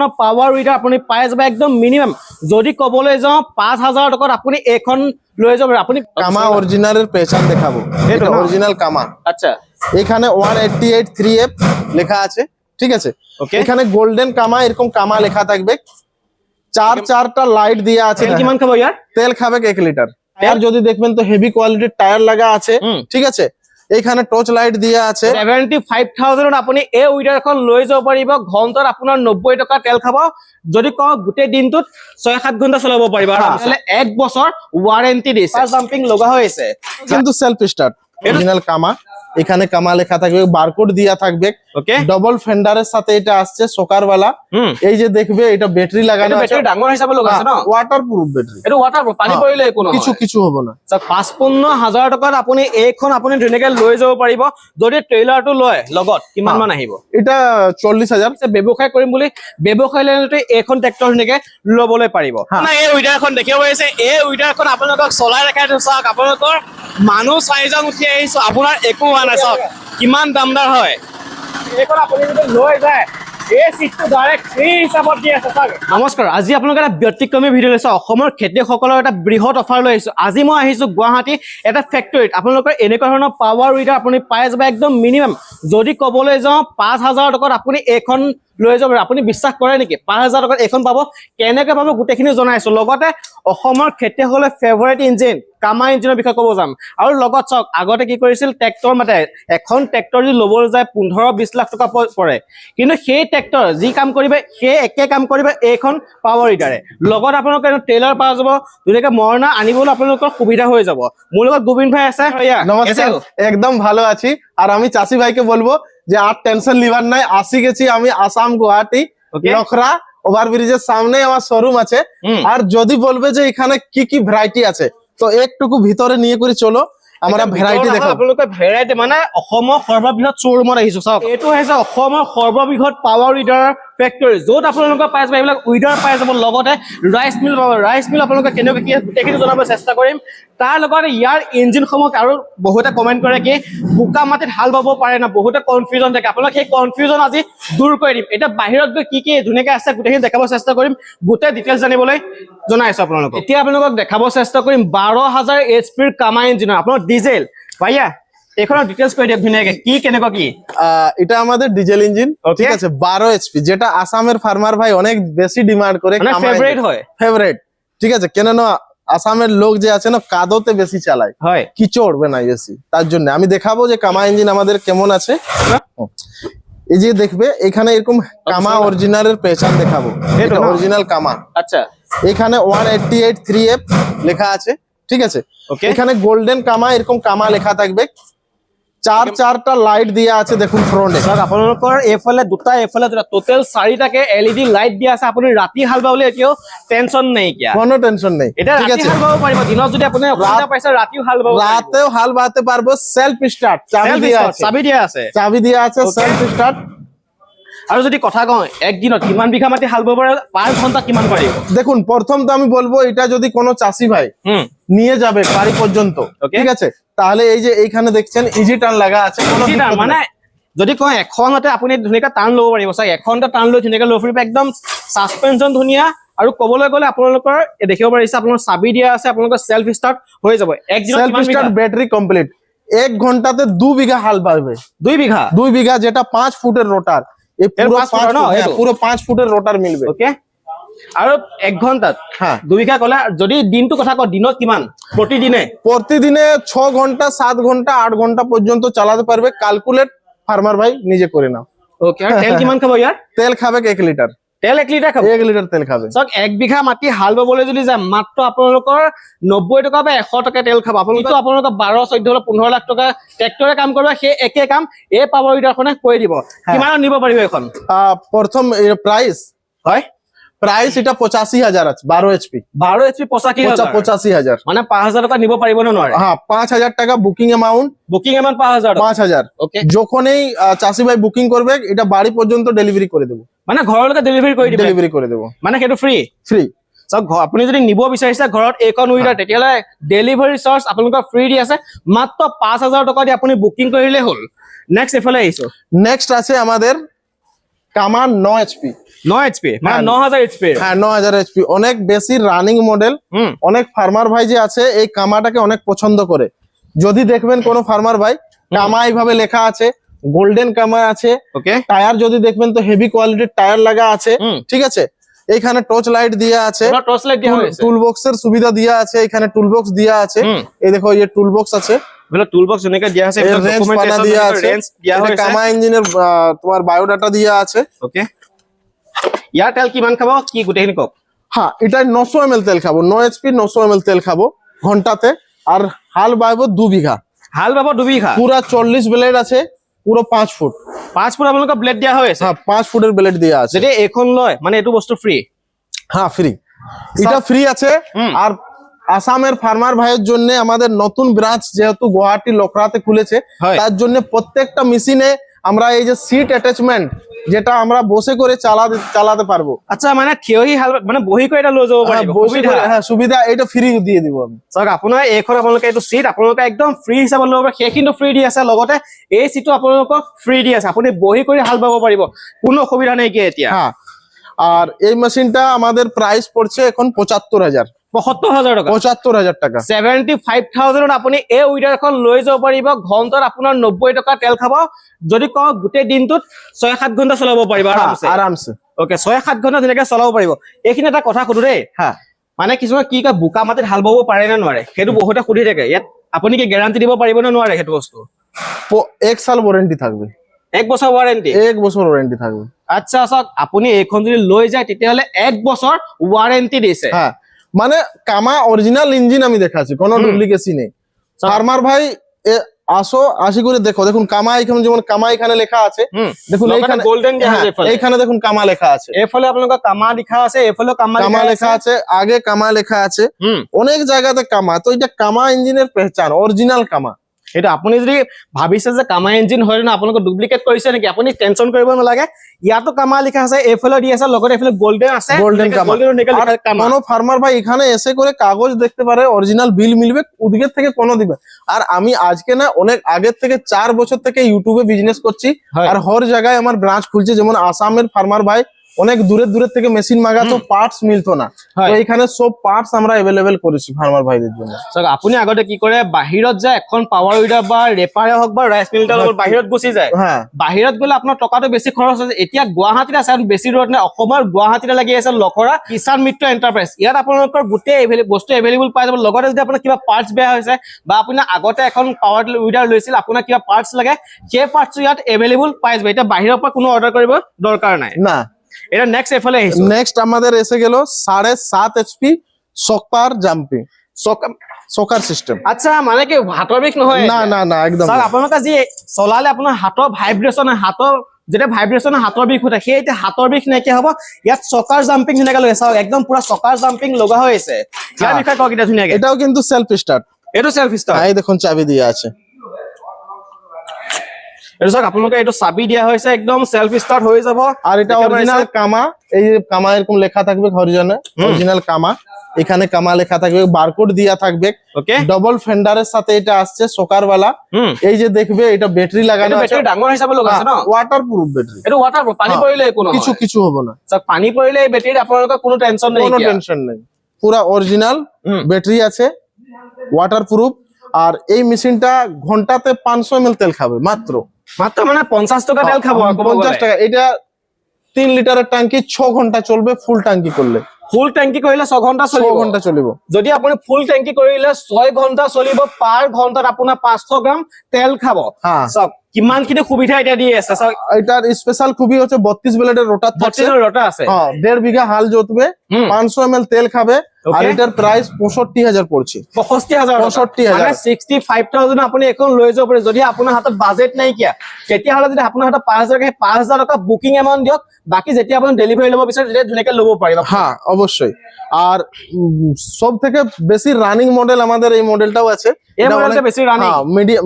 ধৰণৰ power weeder আপুনি পাই যাব একদম মিনিমাম যদি ক'বলৈ যাওঁ 5000 টকাত আপুনি এখন লৈ যাব আপুনি কামা অরিজিনালের পেছন দেখাবো এটা অরিজিনাল কামা আচ্ছা এখানে 188 3F লেখা আছে ঠিক আছে এখানে গোল্ডেন কামা এরকম কামা লেখা থাকবে চারটা লাইট দিয়া আছে তেল কিমান খাব ইয়ার তেল খাবে 1 লিটার আর যদি দেখবেন তো হেভি কোয়ালিটির টায়ার লাগা আছে ঠিক আছে এখানে টর্চ লাইট দিয়া আছে 75000 আপুনি এই উইডাৰখন লৈ যাব পাৰিব ঘন্টাত আপোনাৰ 90 টকা তেল খাব যদি ক গোটেই দিনটোত 6-7 ঘন্টা চলাব পাৰিব আৰু 1 বছৰ ওয়ারেন্টি দিছে জাম্পিং লগা হৈছে কিন্তু সেলফ স্টার্ট অরিজিনাল কামা এখানে কামা লেখা থাকবে বারকোড দিয়া থাকবে ওকে ডবল ফেন্ডারের সাথে এটা আসছে সোকারওয়ালা এই যে দেখবে এটা ব্যাটারি লাগানো আছে ব্যাটারি ডাঙৰ হিচাপে লগা আছে ন ওয়াটারপ্রুফ ব্যাটারি এটা ওয়াটারপ্রুফ পানী পৰিলে কোনো কিছু হবে না স্যার 55000 টকাত আপুনি এইখন আপুনি ধুনীয়াকৈ লৈ যাব পাৰিব যদি ট্ৰেইলাৰটো লয় লগত কিমান মান আহিব এটা 40000 ব্যৱসায় কৰিম বুলি ব্যৱসায় লৈতে এইখন ট্ৰেক্টৰ ধুনীয়াকৈ ল'বলৈ পাৰিব না এই উইডাৰখন দেখিব পাৰিছে এই উইডাৰখন আপোনালোকক চলাই ৰাখাই চাওক আপোনালোকৰ মানুহ 4জন উঠি আহিছো আপোনাৰ একো হোৱা নাই চাওক কিমান দামদাৰ হয় এইখন আপুনি যদি লৈ যায় এই সিটটো ডাইৰেক্ট ফ্ৰী হিচাপত দি আছে চাওক নমস্কাৰ আজি আপোনালোক এটা ব্যক্তিক্ৰমী ভিডিঅ' লৈছে অসমৰ খেতিয়কসকলৰ এটা বৃহৎ অফাৰ লৈ আহিছো আজি মই আহিছো গুৱাহাটী এটা ফেক্টৰীত আপোনালোকৰ এনেকুৱা ধৰণৰ পাৱাৰ উইডাৰ আপুনি পাই যাব একদম মিনিমাম যদি ক'বলৈ যাওঁ 5000 টকাত আপুনি এইখন লৈ যাব আপুনি বিশ্বাস কৰে নেকি 5000 টকাত এখন পাব কেনেকৈ পাব গোটেইখিনি জনাইছো লগতে অসমৰ খেতিয়কসকলৰ ফেভাৰিট ইঞ্জিন কামা ইঞ্জিনৰ বিষয়ে ক'ব যাম আৰু লগত চাওক আগতে কি কৰিছিল ট্ৰেক্টৰ মাতে এখন ট্ৰেক্টৰ যদি ল'বলৈ যায় 15-20 লাখ টকা পৰে কিন্তু সেই ট্ৰেক্টৰ যি কাম কৰিবে সেই একে কাম কৰিবে এইখন পাৱাৰ উইডাৰে লগত আপোনালোকে ট্ৰেইলাৰ পাই যাব ধুনীয়াকৈ মৰণা আনিবলৈ আপোনালোকৰ সুবিধা হৈ যাব মোৰ লগত গোবিন্দ ভাই আছে নমস্কার একদম ভালো আছি আর আমি চাষি ভাইকে বলবো যে আর টেনশন লিবার নাই আসি গেছি আমি আসাম গুয়াহাটি লখরা ওভারব্রিজের সামনে আমার শোরুম আছে আর যদি বলবে যে এখানে কি কি ভ্যারাইটি আছে তো একটুকু ভিতরে নিয়ে করে চলো আমরা ভ্যারাইটি দেখাবো আপোনালোকে ভ্যারাইটি মানে অসমৰ সৰ্ববৃহৎ শ্বৰুমত আহিছো চাওক এইটো হৈছে অসমৰ সৰ্ববৃহৎ পাৱাৰ উইডাৰ ফেক্টৰী য'ত আপোনালোকে পাই যাব এইবিলাক উইডাৰ পাই যাব লগতে ৰাইচ মিল পাব ৰাইচ মিল আপোনালোকে কেনেকৈ কি গোটেইখিনি জনাব চেষ্টা কৰিম তাৰ লগতে ইয়াৰ ইঞ্জিনসমূহ আৰু বহুতে কমেণ্ট কৰে কি বোকা মাটিত হাল বাব পাৰে না বহুতে কনফিউজন থাকে আপোনালোকে সেই কনফিউজন আজি দূৰ কৰি দিম এটা বাহিৰত গৈ কি ধুনীয়াকৈ আছে গোটেইখিনি দেখাব চেষ্টা কৰিম গোটেই ডিটেইলছ জানিবলৈ জনাইছো আপোনালোকক এতিয়া আপোনালোকক দেখাব চেষ্টা কৰিম 12000 এইচপিৰ কামা ইঞ্জিন আপোনাৰ ডিজেল ভাইয়া এখনৰ ডিটেইলস কই দিয়ক ধুনীয়াকৈ কি কেনেকৈ কি এটা আমাদের ডিজেল ইঞ্জিন ঠিক আছে 12 এইচপি যেটা আসামের ফার্মার ভাই অনেক বেশি ডিমান্ড করে মানে ফেভারিট হয় ফেভারিট ঠিক আছে কেন না আসামের লোক যে আছে না কাদোতে বেশি চালায় হয় কি চড়বে না বেশি তার জন্য আমি দেখাবো যে কামা ইঞ্জিন আমাদের কেমন আছে এই যে দেখবে এখানে এরকম কামা অরিজিনালের পেছন দেখাবো এটা অরিজিনাল কামা আচ্ছা এখানে 188 3F লেখা আছে ঠিক আছে এখানে গোল্ডেন কামা এরকম কামা লেখা থাকবে চারটা লাইট দিয়া আছে দেখুন ফ্রন্টে স্যার আপোনালোকৰ এফালে দুটা এফালে দুটা টোটাল 4টাকে এলইডি লাইট দিয়া আছে আপুনি ৰাতি হাল বাবলৈ এতিয়াও টেনশন নাই কিয়া কোনো টেনশন নাই এটা ৰাতি হাল বাব পাৰিব দিনত যদি আপুনি অসুবিধা পাইছে ৰাতিও হাল বাব রাতেও হাল বাতে পারবো সেলফ স্টার্ট চাবি দিয়া আছে সেলফ স্টার্ট আৰু যদি কথা কওঁ একদিনত কিমান বিঘা মাটি হাল বাব পাৰে 5 ঘন্টা কিমান পাৰিব দেখুন প্রথম তো আমি বলবো এটা যদি কোনো চাষি ভাই নিয়ে যাবে বাড়ি পর্যন্ত ঠিক আছে তাহলে এই যে এইখানে দেখছেন ইজি টার্ন লাগা আছে কোনো মানে যদি কয় এখনতে আপুনি ধুনীয়াকৈ টাৰ্ণ ল'ব পাৰিব চাই এখনতে টাৰ্ণ লৈ ধুনীয়াকৈ ল'ব পাৰিব একদম সাসপেনশন ধুনীয়া আৰু ক'বলৈ গ'লে আপোনালোকৰ দেখিব পাৰিছে আপোনাৰ চাবি দিয়া আছে আপোনালোকৰ সেলফ স্টার্ট হৈ যাব একদিনত সেলফ স্টার্ট ব্যাটারি কমপ্লিট 1 ঘন্টাতে 2 বিঘা হাল পাবে 2 বিঘা যেটা 5 ফুটের রোটার এই পুরো 5 ফুটের রোটার মিলবে ওকে আৰু 1 ঘন্টাত 2 বিঘা কলা যদি দিনটো কথা কও দিনত কিমান প্রতিদিনে 6 ঘন্টা 7 ঘন্টা 8 ঘন্টা পর্যন্ত চালাতে পারবে ক্যালকুলেট ফার্মার ভাই নিজে করে নাও ওকে আর তেল কিমান খাব ইয়ার তেল খাবে 1 লিটার তেল 1 লিটার খাব 1 লিটার তেল খাবে সক 1 বিঘা মাটি হাল বাবলৈ যদি যায় মাত্ৰ আপোনালোকৰ 90 টকা বা 100 টকা তেল খাব আপোনালোকৰ 12 14 15 লাখ টকা ট্ৰেক্টৰে কাম কৰিব সেই একে কাম এই পাৱাৰ উইডাৰখনে কৰি দিব কিমান নিব পাৰিব এখন প্ৰথম প্রাইস হয় প্রাইস এটা 85000 আছে 12 এইচপি 85000 মানে 5000 টাকা নিব পাৰিব না নৰে হ্যাঁ 5000 টাকা বুকিং অ্যামাউন্ট 5000 ওকে যখনই চাষি ভাই বুকিং করবে এটা বাড়ি পর্যন্ত ডেলিভারি করে দেব মানে ঘৰলৈকে ডেলিভারি কৰি দিব মানে সেইটো ফ্ৰী সব আপুনি যদি নিব বিচাৰিছে ঘৰত এইখন উইডাৰ তেতিয়ালে ডেলিভারি চাৰ্জ আপোনালোকৰ ফ্ৰী দি আছে মাত্ৰ 5000 টকা দি আপুনি বুকিং কৰিলে হল নেক্সট এফালে আহিছো নেক্সট আছে আমাদের কামা 9 এইচপি 9 এইচপি মানে হ্যাঁ। 9000 এইচপি হ্যাঁ 9000 এইচপি, অনেক বেশি রানিং মডেল। অনেক ফার্মার ভাই যে আছে এই কামাটাকে অনেক পছন্দ করে। যদি দেখবেন কোন ফার্মার ভাই কামা এইভাবে লেখা আছে, গোল্ডেন কামা আছে। ওকে টায়ার যদি দেখবেন তো হেভি কোয়ালিটির টায়ার লাগা আছে, ঠিক আছে। এইখানে টর্চ লাইট দিয়া আছে, টর্চ লাইট দেওয়া হয়েছে, টুল বক্সের সুবিধা দিয়া আছে, এখানে টুল বক্স দিয়া আছে। এই দেখো এই টুল বক্স আছে, মানে টুল বক্স যেনেকা দিয়া আছে, এর রেঞ্জ পানা দিয়া আছে, এটা কামা ইঞ্জিনের তোমার বায়োডাটা দিয়া আছে। ওকে ইয়ার তেল কিমান খাব কি গুটেখিনি কক? হ্যাঁ এটা 900 ml তেল খাবো, 9 এইচপি 900 ml তেল খাবো ঘন্টাতে। আর হাল বাইবো 2 বিঘা, হাল বাবা 2 বিঘা, পুরা 40 ব্লেড আছে, পুরো 5 ফুট। 5 ফুট আপোনালোকৰ ব্লেড দিয়া হয়েছে? হ্যাঁ 5 ফুটের ব্লেড দিয়া আছে। যদি এখন লয় মানে এটো বস্তু ফ্রি? হ্যাঁ ফ্রি, এটা ফ্রি আছে। আর আসামের ফার্মার ভাইয়ের জন্য আমাদের নতুন ব্রাঞ্চ যেহেতু গুয়াহাটি লখরাতে খুলেছে, তার জন্য প্রত্যেকটা মেশিনে আমরা এই যে সিট অ্যাটাচমেন্ট যেটা আমরা বসে করে চালাতে পারবো। আচ্ছা মানে থিয়হি হাল মানে বহি করে এটা লৈ যাব পাৰিব? হ্যাঁ সুবিধা, এটা ফ্রি দিয়ে দিব আমি। চাওক আপোনাৰ এইখন আপোনালোকে এইটো সিট আপোনালোকে একদম ফ্রি হিচাপত ল'ব পাৰে, সেইখিনিও ফ্রি দি আছে, লগতে এই সিটটো আপোনালোকক ফ্রি দি আছে, আপুনি বহি কৰি হাল বাব পাৰিব, কোনো অসুবিধা নাই কি এতিয়া। হ্যাঁ আর এই মেশিনটা আমাদের প্রাইস পড়ছে এখন 75,000 75,000 টাকা, 75,000 টাকা। 75,000 আপুনি এই উইডাৰখন লৈ যাব পাৰিব। ঘন্টাত আপোনাৰ 90 টকা তেল খাব। যদি কওঁ গোটেই দিনটোত 6-7 ঘন্টা চলাব পাৰিব আৰামছে। আৰামছে ওকে 6-7 ঘন্টা ধুনীয়াকে চলাব পাৰিব। এইখিনি এটা কথা সুধো দেই, হ্যাঁ মানে কিছুমান কি কয় বোকা মাটিত হাল বাব পাৰে নে নোৱাৰে, সেইটো বহুতে সুধি থাকে। ইয়াত আপুনি কি গ্যাৰান্টি দিব পাৰিব নে নোৱাৰে সেইটো বস্তু? 1 সাল ওয়ারেন্টি থাকবে, 1 বছৰ ওয়ারেন্টি? 1 বছর ওয়ারেন্টি থাকবে। আচ্ছা চাওক আপুনি এইখন যদি লৈ যায় তেতিয়াহলে 1 বছৰ ওয়ারেন্টি দিছে। হ্যাঁ মানে কামা অরিজিনাল ইঞ্জিন আমি দেখাচ্ছি, কোনো ডুপ্লিকেসি নেই। ফার্মার ভাই আসো আসি করে দেখো, দেখুন কামা এখানে যেমন কামা এখানে লেখা আছে, দেখুন এইখানে গোল্ডেন এইখানে দেখুন কামা লেখা আছে, এফালে আপোনালোকৰ কামা লিখা আছে, এফালে কামা লেখা আছে, আগে কামা লেখা আছে, অনেক জায়গাতে কামা। তো এটা কামা ইঞ্জিনের পেহচান, অরিজিনাল কামা। সেইটো আপুনি যদি ভাবিছে যে কামা ইঞ্জিন হয় না আপোনালোকে ডুপ্লিকেট কৰিছে নেকি, আপুনি টেনশন কৰিব নালাগে। ইয়াতো কামা লিখা আছে, এফালে দি আছে, লগতে এফালে গোল্ডেন আছে, গোল্ডেন কামা। কোনো ফার্মার ভাই এখানে এসে করে কাগজ দেখতে পারে, অরিজিনাল বিল মিলবে, ওদিকের থেকে কোনো দিবে। আর আমি আজকে না অনেক আগের থেকে 4 বছর থেকে ইউটিউবে বিজনেস করছি, আর হর জায়গায় আমার ব্রাঞ্চ খুলছে। যেমন আসামের ফার্মার ভাই অনেক দূরের থেকে মেশিন মাগাতো, পার্টস মিলতো না, তো এখানে সব পার্টস আমরা अवेलेबल করেছি ফার্মার ভাইদের জন্য। আপুনি আগতে কি কৰে, বাহিৰত যায় এখন পাৱাৰ উইডাৰ বা ৰেপাৰে হওক বা ৰাইচ মিলটাৰ লগত বাহিৰত গুচি যায়। বাহিৰত গ'লে আপোনাৰ টকাটো বেছি খৰচ হৈছে। এতিয়া গুৱাহাটীত আছে, আৰু বেছি দূৰত নাই, অসমৰ গুৱাহাটীতে লাগি আছে লখৰা কিষাণ মিত্ৰ এণ্টাৰপ্ৰাইজ। ইয়াত আপোনালোকৰ গোটেই বস্তু এভেইলেবল পাই যাব। লগতে যদি আপোনাৰ কিবা পাৰ্টস বেয়া হৈছে বা আপোনাৰ আগতে এখন পাৱাৰ উইডাৰ লৈছিল, আপোনাৰ কিবা পাৰ্টস লাগে, সেই পাৰ্টস ইয়াত এভেইলেবল পাই যাব। এতিয়া বাহিৰৰ পৰা কোনো অৰ্ডাৰ কৰিব দৰকাৰ নাই না। এটা নেক্সট এফালে আহিছো, নেক্সট আমাদের এসে গেল 7.5 এইচপি সকার জাম্পিং সকার সিস্টেম। আচ্ছা মানে কি হাতৰ বিষ নহয়? না না না একদম। স্যার আপোনালোকে যি চলালে আপোনাৰ হাতৰ ভাইব্ৰেচন, হাতৰ যেতিয়া ভাইব্ৰেচন হাতৰ বিষ উঠে, সেই এতিয়া হাতৰ বিষ নাইকিয়া হ'ব। ইয়াত চকাৰ জাম্পিং ধুনীয়াকে লৈ চাওক, একদম পুৰা চকাৰ জাম্পিং লগা হৈ আছে। ইয়াৰ বিষয়ে কওক এটা ধুনীয়াকে। এটাও কিন্তু সেলফ স্টার্ট, এইটো সেলফ স্টার্ট। এই দেখুন চাবি দিয়া আছে, এটা চাওক আপোনালোকে এইটো চাবি দিয়া হৈছে, একদম সেলফ স্টার্ট হৈ যাব। আর এটা অরিজিনাল কামা, এই যে কামা এরকম লেখা থাকবে হরিজনে, অরিজিনাল কামা। এখানে কামা লেখা থাকবে, বারকোড দিয়া থাকবে। ওকে ডবল ফেন্ডারের সাথে এটা আসছে সকারওয়ালা। এই যে দেখবে এটা ব্যাটারি লাগানো আছে, ব্যাটারি ডাঙৰ হিচাপে লগা আছে ন, ওয়াটারপ্রুফ ব্যাটারি। এটা ওয়াটারপ্রুফ, পানী পৰিলে কোনো কিছু হবে না। স্যার পানী পৰিলে এই ব্যাটারিত আপোনালোকৰ কোনো টেনশন নাই, কোনো টেনশন নেই, পুরা অরিজিনাল ব্যাটারি আছে, ওয়াটারপ্রুফ। আর এই মেশিনটা ঘন্টাতে 500 ml তেল খাবে মাত্র মানে 50 টাকা তেল খাবো। 50 টাকা। এটা 3 লিটারের ট্যাঙ্কি 6 ঘন্টা চলবে ফুল ট্যাঙ্কি করলে। ফুল ট্যাঙ্কি কৰিলে 6 ঘন্টা চলিব। 6 ঘন্টা চলিব। যদি আপুনি ফুল ট্যাঙ্কি কৰিলে 6 ঘন্টা চলিব, পাৰ ঘন্টাত আপোনাৰ 500 গ্রাম তেল খাব। সব কিমান খিনি সুবিধা এটা দি আছে। এটার স্পেশাল খুবই হচ্ছে 32 ব্লেডের রোটার থাকছে, রোটার আছে। 1.5 বিঘা হাল জোতবে, 500 ml তেল খাবে। আর এটার প্রাইস 65,000 পড়ছে। 65,000 মানে 65,000 আপুনি এখন লৈ যাব পাৰে। যদি আপোনাৰ হাতত বাজেট নাইকিয়া, তেতিয়াহ'লে যদি আপোনাৰ হাতত 5,000 টকা বুকিং এমাউন্ট দিয়ক, বাকি যেতিয়া আপুনি ডেলিভারি ল'ব বিচাৰে তেতিয়া ধুনীয়াকে ল'ব পাৰিব। হ্যাঁ অবশ্যই। আর সব থেকে বেশি রানিং মডেল আমাদের এই মডেলটাও আছে। এই মডেলটা বেশি রানিং,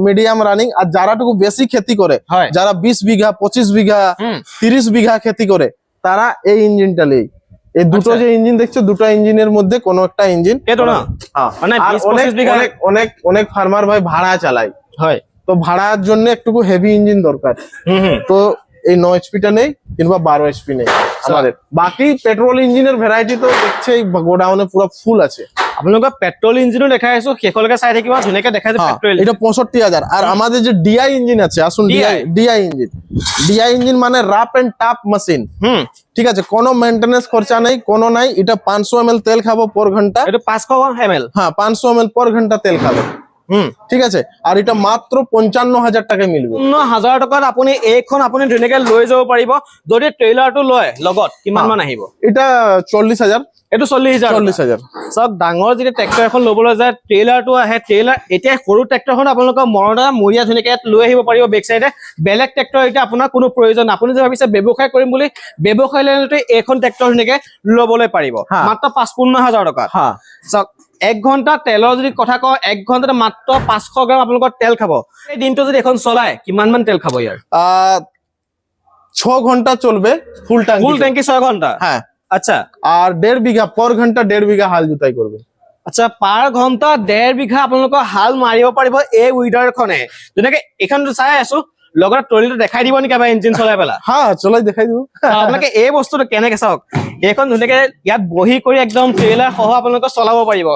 মিডিয়াম রানিং। আর যারাটুকু বেশি ক্ষতি করে, যারা 20 বিঘা 25 বিঘা 30 বিঘা ক্ষতি করে, তারা এই ইঞ্জিনটা নেই। এই দুটো যে ইঞ্জিন দেখছো, দুটো ইঞ্জিনের মধ্যে কোনো একটা ইঞ্জিন এতো না, মানে 20-25 বিঘা। অনেক ফার্মার ভাই ভাড়া চালায়, তো ভাড়ার জন্য একটু হেভি ইঞ্জিন দরকার। তো এই 9 এইচপিটা নেই কিংবা 12 এইচপি নেই আমাদের। বাকি পেট্রোল ইঞ্জিনের ভ্যারাইটি তো দেখছে গোডাউনে পুরো ফুল আছে। আপোনালোকৰ পেট্ৰল ইঞ্জিনো দেখাই আছো, শেষলৈকে চাই থাকিব, ধুনীয়াকে দেখাইছো পেট্ৰল। এটা 65,000। আর আমাদের যে ডিআই ইঞ্জিন আছে, আসুন ডিআই ইঞ্জিন। ডিআই ইঞ্জিন মানে রাফ এন্ড টাফ মেশিন। ঠিক আছে, কোনো মেইনটেনেন্স খরচা নেই, কোনো নাই। এটা 500 ml তেল খাবো পর ঘন্টা। এটা 500 ml? হ্যাঁ, 500 ml পর ঘন্টা তেল খাবে। ঠিক আছে, আর এটা মাত্র 55,000 টাকায় মিলবে। 55,000 টকাত আপুনি এইখন আপুনি ধুনীয়াকে লৈ যাব পাৰিব। যদি ট্ৰেইলাৰটো লয় লগত কিমান মান আহিব? এটা 40,000। এইটো 40,000। 40,000। চাওক, ডাঙৰ যেতিয়া ট্ৰেক্টৰ এখন ল'বলৈ যায়, ট্ৰেইলাৰটো আহে। ট্ৰেইলাৰ এতিয়া সৰু ট্ৰেক্টৰখন আপোনালোকৰ মৰিয়া ধুনীয়াকে লৈ আহিব পাৰিব বেক চাইডে। বেলেগ ট্ৰেক্টৰ এতিয়া আপোনাৰ কোনো প্ৰয়োজন। আপুনি যদি ভাবিছে ব্যৱসায় কৰিম বুলি, ব্যৱসায় লাইনতে এইখন ট্ৰেক্টৰ ধুনীয়াকে ল'বলৈ পাৰিব মাত্ৰ 55,000 টকাত। চাওক, 1 ঘন্টা তেলৰ যদি কথা কওঁ, 1 ঘন্টাতে মাত্ৰ 500 গ্ৰাম আপোনালোকৰ তেল খাব। এই দিনটো যদি এখন চলায় কিমান মান তেল খাব ইয়াৰ? 6 ঘন্টা চলবে ফুল ট্যাঙ্কি। ফুল ট্যাঙ্কি 6 ঘন্টা? হ্যাঁ। আচ্ছা, আর 1.5 বিঘা পর ঘন্টা 1.5 বিঘা হাল জুতাই করবে। আচ্ছা, পাৰ ঘন্টা 1.5 বিঘা আপোনালোকৰ হাল মাৰিব পাৰিব এই উইডাৰখনে। যেনেকে এইখনটো চাই আছো, লগতে ট্ৰলিটো দেখাই দিব নেকি এবাৰ ইঞ্জিন চলাই পেলাই? হ্যাঁ, চলাই দেখাই দিব। আপোনালোকে এই বস্তুটো কেনেকে চাওক, এইখন ধুনীয়াকে ইয়াত বহি কৰি একদম ট্ৰেইলাৰ সহ আপোনালোকে চলাব পাৰিব।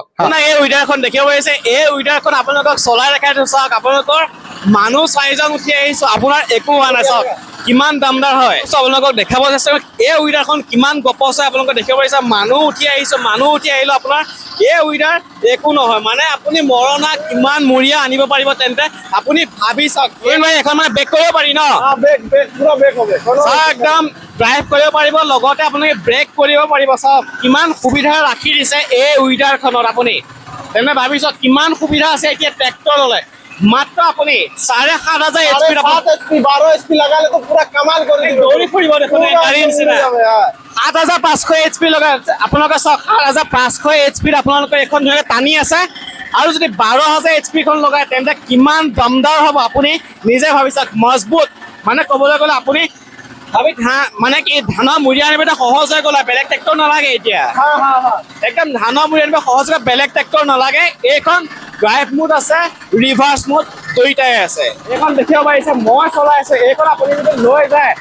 এই উইডাৰখন দেখিব পাৰিছে, এই উইডাৰখন আপোনালোকক চলাই দেখাই দিছো। চাওক, আপোনালোকৰ মানুহ 4জন উঠি আহিছো, আপোনাৰ একো হোৱা নাই। চাওক কিমান দামদাৰ হয়। আপোনালোকক দেখাব চেষ্টা কৰিম এই উইডাৰখন কিমান গপচ হয়। আপোনালোকে দেখিব পাৰিছে, মানুহ উঠি আহিছো, মানুহ উঠি আহিলো। আপোনাৰ এই উইডাৰ একো নহয়, মানে আপুনি মৰণা কিমান মূৰীয়া আনিব পাৰিব তেন্তে আপুনি ভাবি চাওক। এখন মানে বেক কৰিব পাৰি ন? একদম ড্ৰাইভ কৰিব পাৰিব, লগতে আপুনি ব্ৰেক কৰিব পাৰিব। চাওক কিমান সুবিধা ৰাখি দিছে এই উইডাৰখনত। আপুনি তেনে ভাবি চাওক কিমান সুবিধা আছে। এতিয়া ট্ৰেক্টৰ ললে মাত্ৰ আপুনি 7,500 HP 12 এইচপি লাগালে তো পুরা কামাল করে দিবে। দৌৰি ফুৰিব দেখোন গাড়ীৰ নিচিনা। 7,500 HP লগাই আপোনালোকে চাওক, 7,500 HP আপোনালোকে এখন ধুনীয়াকে টানি আছে। আৰু যদি 12,000 HP খন লগাই তেন্তে কিমান দমদাৰ হ'ব আপুনি নিজে ভাবি চাওক। মজবুত মানে ক'বলৈ গ'লে আপুনি মানে কি ধানৰ মুৰি আনিব সহজ হৈ গ'ল। বেলেগ ট্ৰেক্টৰ নালাগে এতিয়া, একদম ধানৰ মুৰি আনিব সহজকৈ বেলেগ ট্ৰেক্টৰ নালাগে। এইখন ড্ৰাইভ মোড আছে, ৰিভাৰ্চ মোড দুইটাই আছে। এইখন দেখিব পাৰিছে, মই চলাই আছো। এইখন আপুনি যদি লৈ যায়,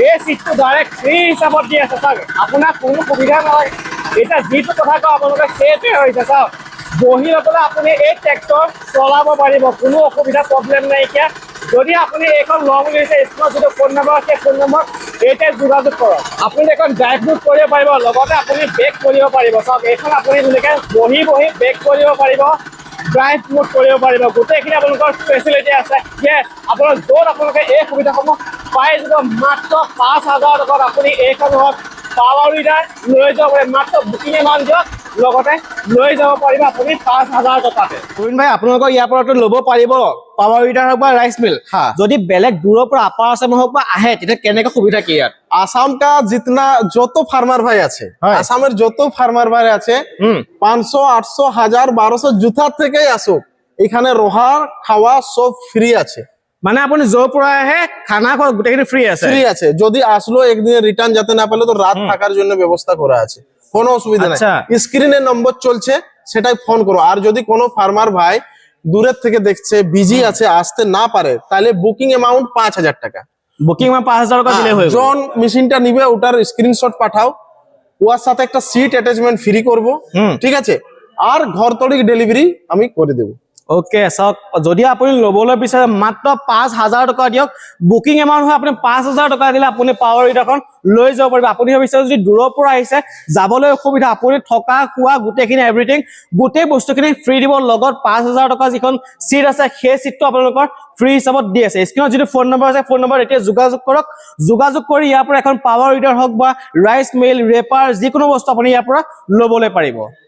এই চিটটো ডাইৰেক্ট ফ্ৰী হিচাপত দি আছে। চাওক, আপোনাৰ কোনো সুবিধা নালাগে। এতিয়া যিটো কথা কওঁ আপোনালোকে সেইটোৱে হৈছে। চাওক, বহি লৈ পেলাই আপুনি এই ট্ৰেক্টৰ চলাব পাৰিব, কোনো অসুবিধা প্ৰব্লেম নাইকিয়া। যদি আপুনি এইখন লওঁ বুলি হৈছে, স্ক্ৰীনত যিটো ফোন নম্বৰ আছে, ফোন নম্বৰ এইটোৱে যোগাযোগ কৰক। আপুনি এখন ড্ৰাইভ মোড কৰিব পাৰিব, লগতে আপুনি ব্ৰেক কৰিব পাৰিব। চাওক, এইখন আপুনি ধুনীয়াকৈ বহি ব্ৰেক কৰিব পাৰিব, ড্ৰাইভ মোড কৰিব পাৰিব। গোটেইখিনি আপোনালোকৰ ফেচিলিটি আছে। আপোনাৰ য'ত আপোনালোকে এই সুবিধাসমূহ পাই যাব মাত্ৰ 5,000 টকাত। আপুনি এইখন পাৱাৰ উইডাৰ লৈ যাব পাৰে, মাত্ৰ বুকিং এমাউণ্ট দিয়ক, লগতে লৈ যাব পাৰিব আপুনি 5,000 টকাতে। প্ৰবীণ ভাই, আপোনালোকৰ ইয়াৰ পৰাতো ল'ব পাৰিব পাৱাৰ উইডাৰ হওক বা ৰাইচ মিল। যদি বেলেগ দূৰৰ পৰা আপাৰ আসাম হওক বা আহে, তেতিয়া কেনেকে সুবিধা কি ইয়াত? আসাম কা জিতনা যত ফার্মার ভাই আছে, আসামের যত ফার্মার ভাই আছে, 500, 800, 1000, 1200 জুতার থেকেই আসুক। এখানে রোহার খাওয়া সব ফ্রি আছে। মানে আপুনি য'ৰ পৰা আহে খানা খোৱা গোটেইখিনি ফ্রি আছে? ফ্রি আছে। যদি আসলো একদিন রিটার্ন যেতে না পারলে তো রাত থাকার জন্য ব্যবস্থা করা আছে, কোনো অসুবিধা নাই। স্ক্রিনে নম্বর চলছে, সেটাই ফোন করো। আর যদি কোনো ফার্মার ভাই দূরের থেকে দেখছে, বিজি আছে, আসতে না পারে, তাহলে বুকিং অ্যামাউন্ট 5,000 টাকা। বুকিং 5,000 টাকা দিলে হয়ে জন মেশিনটা নিবে, ওটার স্ক্রিনশট পাঠাও, ওর সাথে একটা সিট অ্যাটাচমেন্ট ফ্রি করব। ঠিক আছে, আর ঘর তড়িক ডেলিভারি আমি করে দেব। ওকে, চাওক, যদি আপুনি ল'বলৈ বিচাৰে মাত্ৰ 5,000 টকা দিয়ক। বুকিং এমাউণ্ট হয় আপুনি 5,000 টকা দিলে আপুনি পাৱাৰ উইডাৰখন লৈ যাব পাৰিব। আপুনি ভাবিছে যদি দূৰৰ পৰা আহিছে, যাবলৈ অসুবিধা, আপুনি থকা খোৱা গোটেইখিনি এভৰিথিং গোটেই বস্তুখিনি ফ্ৰী দিব। লগত 5,000 টকা যিখন চিট আছে, সেই চিটটো আপোনালোকৰ ফ্ৰী হিচাপত দি আছে। স্ক্ৰীনত যিটো ফোন নম্বৰ আছে, ফোন নম্বৰ এতিয়া যোগাযোগ কৰক। যোগাযোগ কৰি ইয়াৰ পৰা এখন পাৱাৰ উইডাৰ হওক বা ৰাইচ মিল, ৰেপাৰ, যিকোনো বস্তু আপুনি ইয়াৰ পৰা ল'বলৈ পাৰিব।